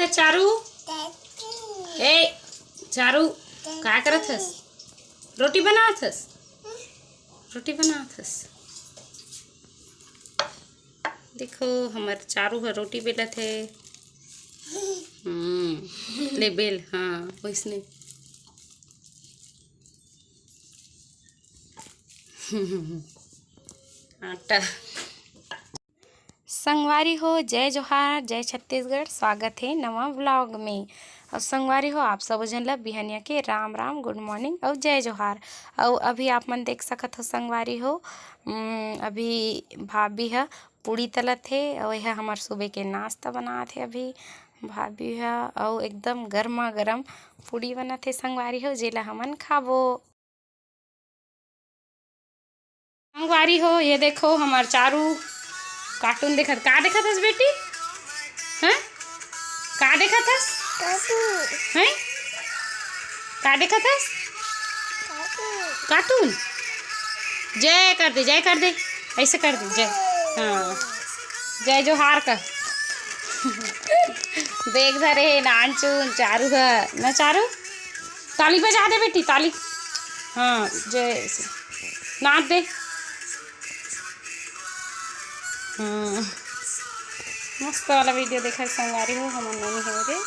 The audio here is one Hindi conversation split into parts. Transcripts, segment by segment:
है चारू? ए चारू का करत हस? रोटी बनात हस? रोटी बनात हस? देखो हमार चारू है रोटी बेलत है। ले बेल, हाँ वैसने। आटा। संगवारी हो, जय जोहार, जय छत्तीसगढ़। स्वागत है नवा व्लॉग में। और संगवारी हो आप सब जन ला बिहनिया के राम राम, गुड मॉर्निंग और जय जोहार। और अभी आप मन देख सकत हो संगवारी हो, अभी भाभी है पूड़ी तलत है और यह हमार सुबह के नाश्ता बनात है। अभी भाभी है और एकदम गर्मा गर्म पूड़ी बनत है संगवारी हो, जेला हमन खाबो। संगवारी हो ये देखो हमार चारू कार्टून देखत। का देखत हस बेटी? हैं का देखत हस? हैं का देखत हस? कार्टून। जय कर दे, जय कर दे, ऐसे कर दे जय। हाँ जय जोहार का। देख धरे नाचून चारू है ना। चारू ताली बजा दे बेटी, ताली। हाँ जय से नाच दे। मस्त वाला वीडियो देखा संगवारी हो हम नहीं हो रे।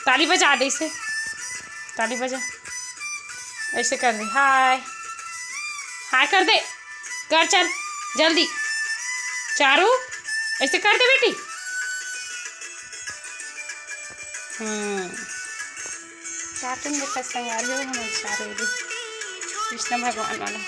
ताली बजा दे, इसे ताली बजा, ऐसे कर दे। हाय हाय कर दे, कर चल जल्दी। चारू ऐसे कर दे बेटी। कार्टून देखा संगवारी हो हम चारू कृष्ण भगवान वाला।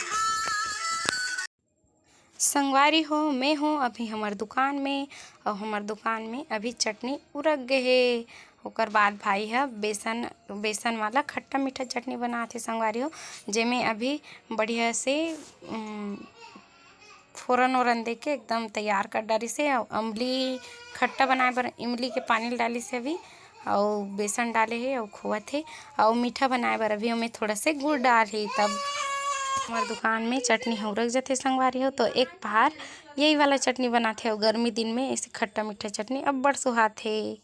संगवारी हो मैं हूँ अभी हमार दुकान में, और हमार दुकान में अभी चटनी उरग गए है। ओकर बाद भाई है बेसन वाला खट्टा मीठा चटनी बनाते संगवारी हो, जेमें अभी बढ़िया से फोरन ओरन दे के एकदम तैयार कर डाली से। और अम्बली खट्टा बनाए बर इमली के पानी डाली से अभी, और बेसन डाले है और खोआ थे। और मीठा बनाए बर अभी हमें थोड़ा से गुड़ डाल ही, तब हमारे दुकान में चटनी हो रख जाते संगवारी हो। तो एक बार यही वाला चटनी बनाते हो गर्मी दिन में, ऐसे खट्टा मीठा चटनी अब बड़ सुहात है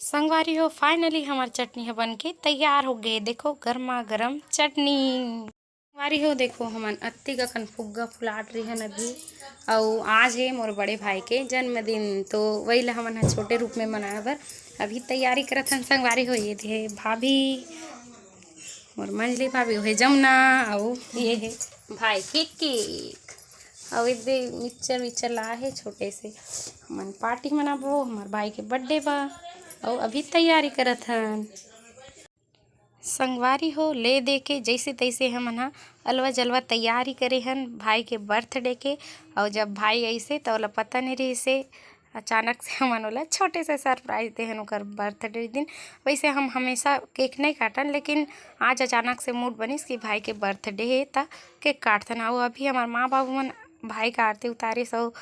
संगवारी हो। फाइनली हमारी चटनी है बन के तैयार हो गए। देखो गर्मा गर्म चटनी संगवारी हो। देखो हमन अत्ती का फुग्गा फुलाट रही है अभी। और आज है मोर बड़े भाई के जन्मदिन, तो वही ला हमन छोटे रूप में मनाए बर अभी तैयारी करत हन संगवारी हो। ये थे भाभी और मंजली भाभी है जमुना, और ये है भाई के केक, और इधे मिक्सचर विक्चर ला है छोटे से। हमन पार्टी मनाबो हमार भाई के बर्थडे बा, और अभी तैयारी करत हन संगवारी हो। ले दे के जैसे तैसे हमन हा अलवा जलवा तैयारी करे हन भाई के बर्थडे के। और जब भाई ऐसे तो ओला पता नहीं रही से, अचानक से हमन ओला छोटे से सरप्राइज देहन ओकर बर्थडे दिन। वैसे हम हमेशा केक नहीं काटन, लेकिन आज अचानक से मूड बनिस कि भाई के बर्थडे है त केक काटथन। और अभी हमार माँ बाबू मन भाई का आरती उतारे सो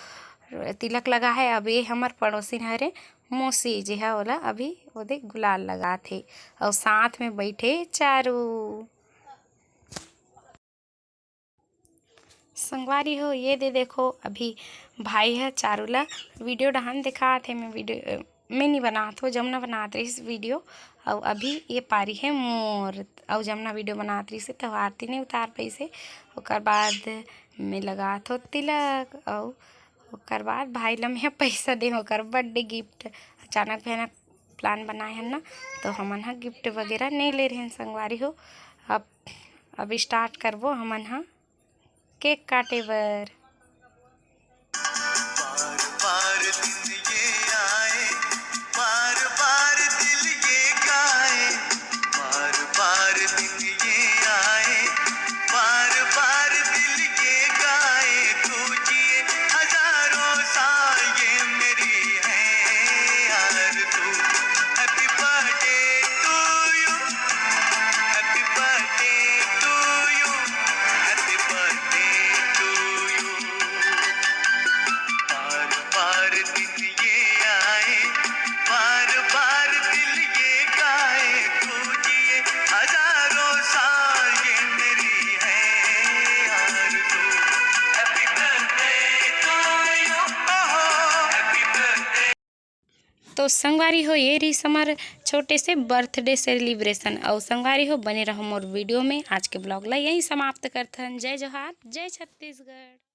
तिलक लगा है। अब ये हमार पड़ोसी हरे मौसी जी है, ओला अभी ओदे गुलाल लगा थे, और साथ में बैठे चारू संगवारी हो। ये दे देखो अभी भाई है चारू ला वीडियो डहान दिखा थे। मैं वीडियो मैं नहीं बनात हो, जमुना बनात रही इस वीडियो। और अभी ये पारी है मोर, और जमुना वीडियो बनात रही से तो आरती नहीं उतार पाई से। ओकर बाद मैं लगात हो तिलक, और ओकर बाद भाई ला मैं पैसा दे ओकर बर्थडे गिफ्ट। अचानक भयानक प्लान बनाए हैं ना, तो हमन हा गिफ्ट वगैरह नहीं ले रहे हैं संगवारी हो। अब स्टार्ट करबो हमन हा केक काटे बर। तो संगवारी हो ये रही हमार छोटे से बर्थडे सेलिब्रेशन। और संगवारी हो बने रहो मोर वीडियो में। आज के ब्लॉग ला यही समाप्त करथन। जय जोहार, जय छत्तीसगढ़।